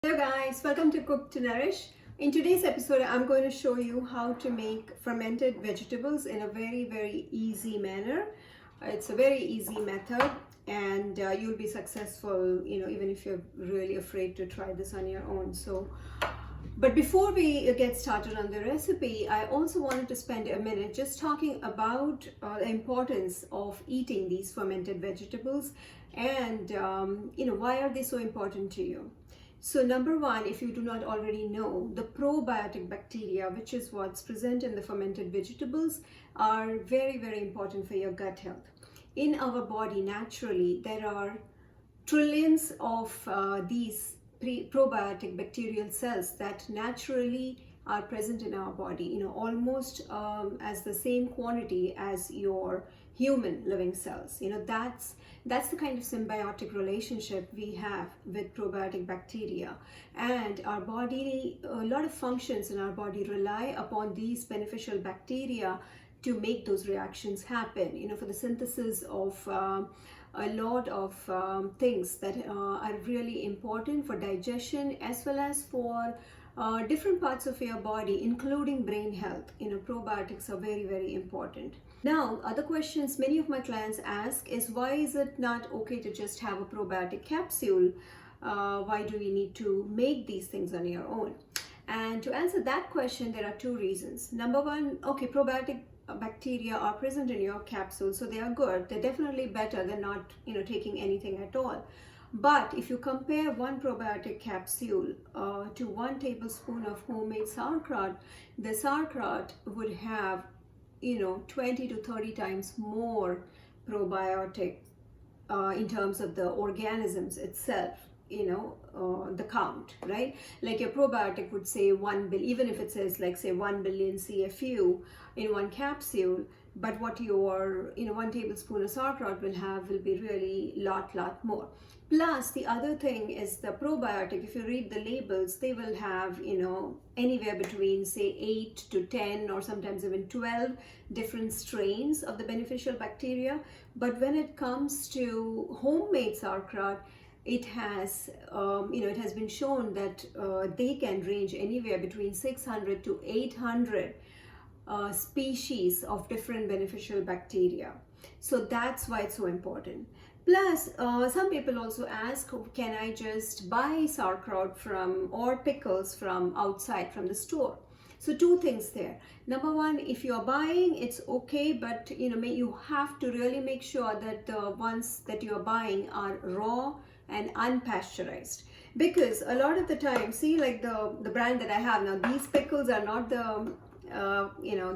Hello guys, welcome to Cook to Nourish. In today's episode, I'm going to show you how to make fermented vegetables in a very easy manner. It's a very easy method and you'll be successful, even if you're really afraid to try this on your own. But before we get started on the recipe, I also wanted to spend a minute just talking about the importance of eating these fermented vegetables and why are they so important to you. So number one, if you do not already know, the probiotic bacteria, which is what's present in the fermented vegetables, are very important for your gut health. In our body, naturally, there are trillions of these probiotic bacterial cells that naturally are present in our body, almost as the same quantity as your human living cells. That's the kind of symbiotic relationship we have with probiotic bacteria, and our body, a lot of functions in our body rely upon these beneficial bacteria to make those reactions happen, for the synthesis of a lot of things that are really important for digestion as well as for different parts of your body, including brain health. Probiotics are very important. Now, other questions many of my clients ask is, why is it not okay to just have a probiotic capsule? Why do we need to make these things on your own? And to answer that question, there are two reasons. Number one, okay, probiotic bacteria are present in your capsule, so they are good. They're definitely better than not taking anything at all. But if you compare one probiotic capsule to 1 tablespoon of homemade sauerkraut, the sauerkraut would have 20 to 30 times more probiotic in terms of the organisms itself, the count, right? Like your probiotic would say 1 billion, even if it says like say 1 billion CFU in one capsule, but what your 1 tablespoon of sauerkraut will be really lot more. Plus, the other thing is the probiotic. If you read the labels, they will have anywhere between say 8 to 10 or sometimes even 12 different strains of the beneficial bacteria. But when it comes to homemade sauerkraut, it has it has been shown that they can range anywhere between 600 to 800 species of different beneficial bacteria. So that's why it's so important. Plus, some people also ask, can I just buy sauerkraut or pickles from outside, from the store? So two things there. Number one, if you're buying, it's okay, but you have to really make sure that the ones that you're buying are raw and unpasteurized. Because a lot of the time, see, like the brand that I have now, these pickles are not the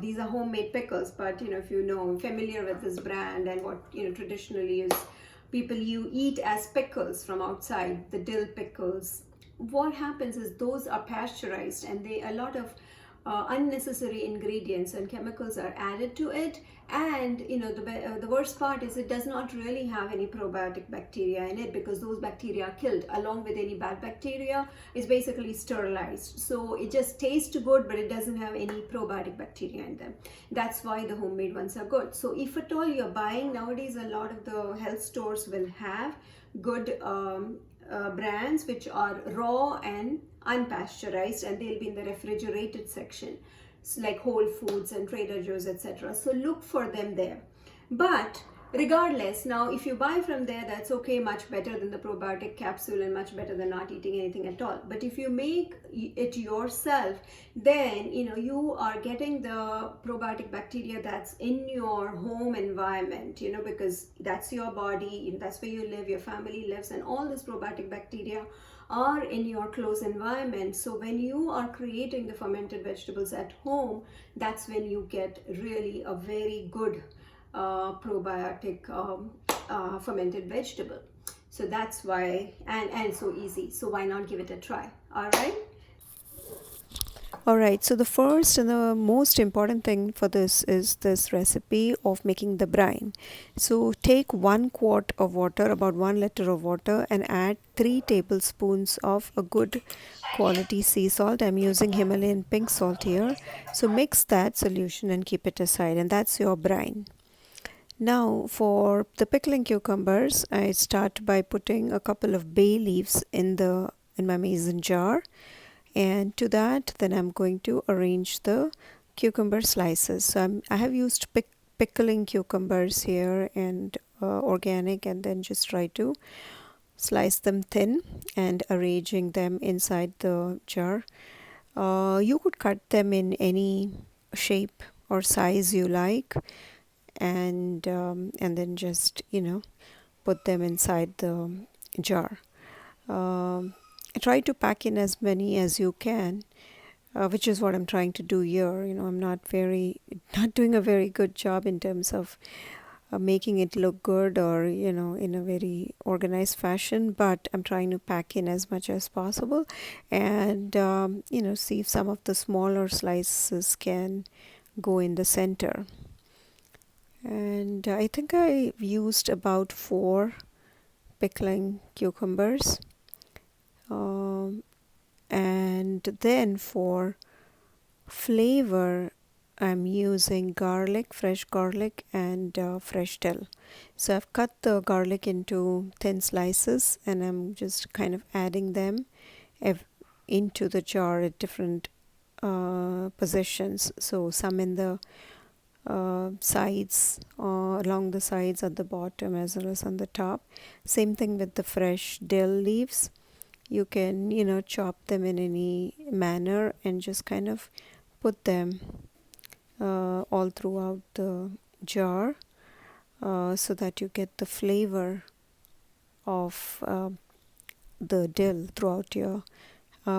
these are homemade pickles, but if familiar with this brand and what traditionally is you eat as pickles from outside, the dill pickles, what happens is those are pasteurized and a lot of unnecessary ingredients and chemicals are added to it. And the worst part is it does not really have any probiotic bacteria in it, because those bacteria are killed along with any bad bacteria. Is basically sterilized, so it just tastes good, but it doesn't have any probiotic bacteria in them. That's why the homemade ones are good. So if at all you're buying nowadays, a lot of the health stores will have good brands which are raw and unpasteurized, and they'll be in the refrigerated section, so like Whole Foods and Trader Joe's, etc. So look for them there. But regardless, now if you buy from there, that's okay, much better than the probiotic capsule and much better than not eating anything at all. But if you make it yourself, then you are getting the probiotic bacteria that's in your home environment, because that's your body, that's where you live, your family lives, and all this probiotic bacteria are in your close environment. So when you are creating the fermented vegetables at home, that's when you get really a very good probiotic fermented vegetable. So that's why, and so easy, so why not give it a try? Alright, so the first and the most important thing for this is this recipe of making the brine. So take 1 quart of water, about 1 liter of water, and add 3 tablespoons of a good quality sea salt. I'm using Himalayan pink salt here. So mix that solution and keep it aside, and that's your brine. Now for the pickling cucumbers, I start by putting a couple of bay leaves in the in my mason jar. And to that, then I'm going to arrange the cucumber slices. So I have used pickling cucumbers here, and organic, and then just try to slice them thin and arranging them inside the jar. You could cut them in any shape or size you like, and then just put them inside the jar. Try to pack in as many as you can, which is what I'm trying to do here. I'm not doing a very good job in terms of making it look good, or in a very organized fashion, but I'm trying to pack in as much as possible, and see if some of the smaller slices can go in the center. And I think I used about 4 pickling cucumbers. And then for flavor, I'm using garlic, fresh garlic, and fresh dill. So I've cut the garlic into thin slices, and I'm just kind of adding them into the jar at different positions. So some in the sides, along the sides, at the bottom, as well as on the top. Same thing with the fresh dill leaves. You can chop them in any manner and just kind of put them all throughout the jar, so that you get the flavor of the dill throughout your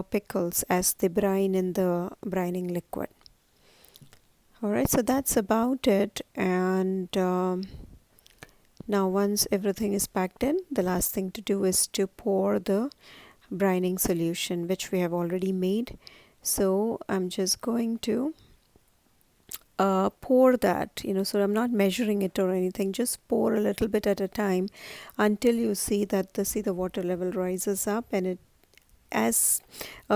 pickles as they brine in the brining liquid. Alright, so that's about it. And now once everything is packed in, the last thing to do is to pour the brining solution, which we have already made. So I'm just going to pour that, so I'm not measuring it or anything, just pour a little bit at a time until you see that the water level rises up, and it as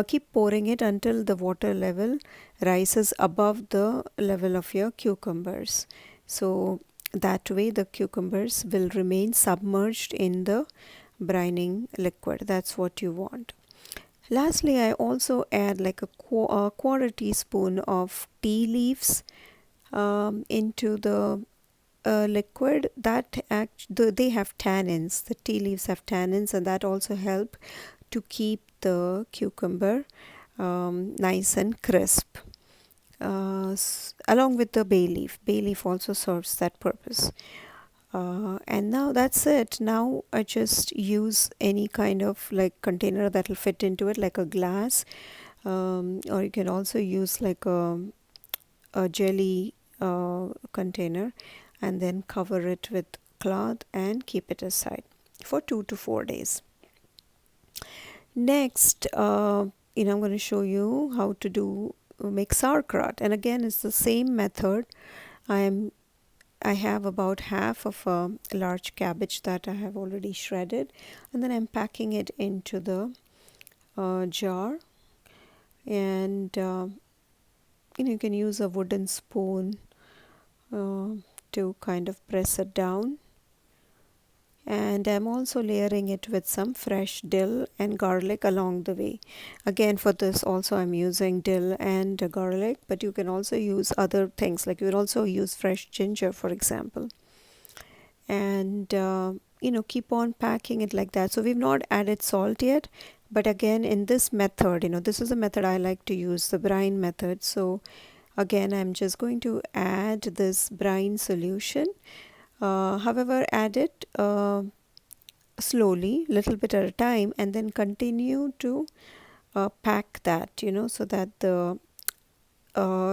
keep pouring it until the water level rises above the level of your cucumbers. So that way the cucumbers will remain submerged in the brining liquid. That's what you want. Lastly, I also add like a quarter teaspoon of tea leaves into the liquid. That they have tannins. The tea leaves have tannins, and that also help to keep the cucumber nice and crisp. Along with the bay leaf. Bay leaf also serves that purpose. And now that's it. Now I just use any kind of like container that will fit into it, like a glass, or you can also use like a jelly container, and then cover it with cloth and keep it aside for 2 to 4 days. Next, I'm going to show you how to make sauerkraut, and again it's the same method. I have about half of a large cabbage that I have already shredded, and then I'm packing it into the jar, and you can use a wooden spoon to kind of press it down. And I'm also layering it with some fresh dill and garlic along the way. Again, for this also I'm using dill and garlic, but you can also use other things, like you would also use fresh ginger, for example. And keep on packing it like that. So we've not added salt yet, but again in this method, this is a method I like to use, the brine method. So again I'm just going to add this brine solution. However, add it slowly, little bit at a time, and then continue to pack that, so that the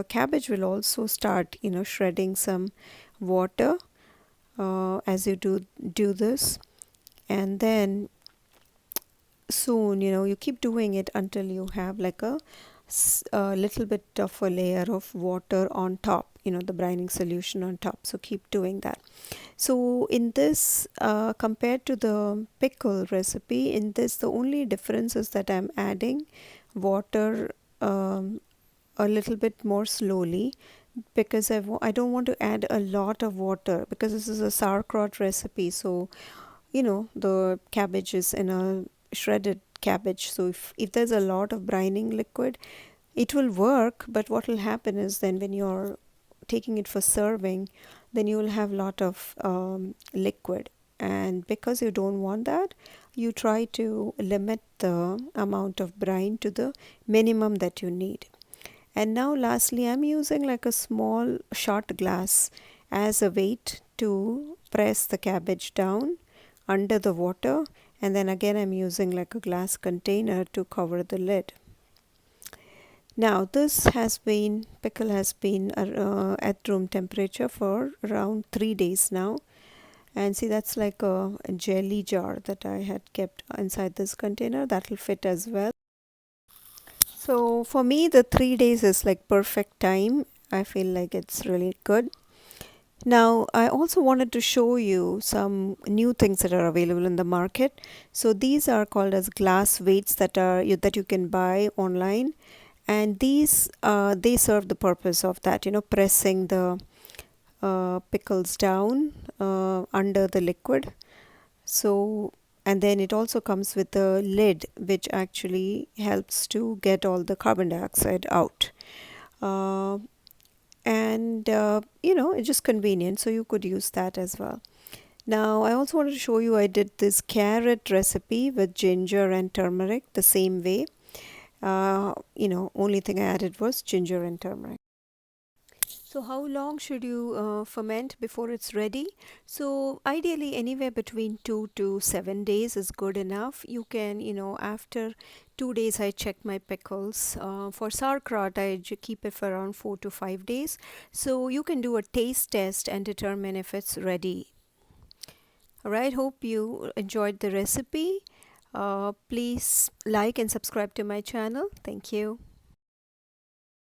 cabbage will also start, shredding some water as you do this. And then soon, you keep doing it until you have like a little bit of a layer of water on top, the brining solution on top. So keep doing that. So in this, compared to the pickle recipe, in this the only difference is that I'm adding water a little bit more slowly, because I don't want to add a lot of water, because this is a sauerkraut recipe. So the cabbage is in a shredded cabbage. So if there's a lot of brining liquid, it will work, but what will happen is then when you're taking it for serving, then you will have a lot of liquid, and because you don't want that, you try to limit the amount of brine to the minimum that you need. And now lastly, I'm using like a small shot glass as a weight to press the cabbage down under the water, and then again I'm using like a glass container to cover the lid. Now this pickle has been at room temperature for around 3 days now, and see, that's like a jelly jar that I had kept inside this container. That will fit as well. So for me the 3 days is like perfect time. I feel like it's really good. Now I also wanted to show you some new things that are available in the market. So these are called as glass weights that you can buy online, and these they serve the purpose of that, pressing the pickles down under the liquid. So, and then it also comes with a lid which actually helps to get all the carbon dioxide out. uh, and it's just convenient, so you could use that as well. Now I also wanted to show you, I did this carrot recipe with ginger and turmeric the same way. Only thing I added was ginger and turmeric. So how long should you ferment before it's ready? So ideally anywhere between 2 to 7 days is good enough. You can, after 2 days I check my pickles. For sauerkraut I keep it for around 4 to 5 days. So you can do a taste test and determine if it's ready. Alright, hope you enjoyed the recipe. Please like and subscribe to my channel. Thank you.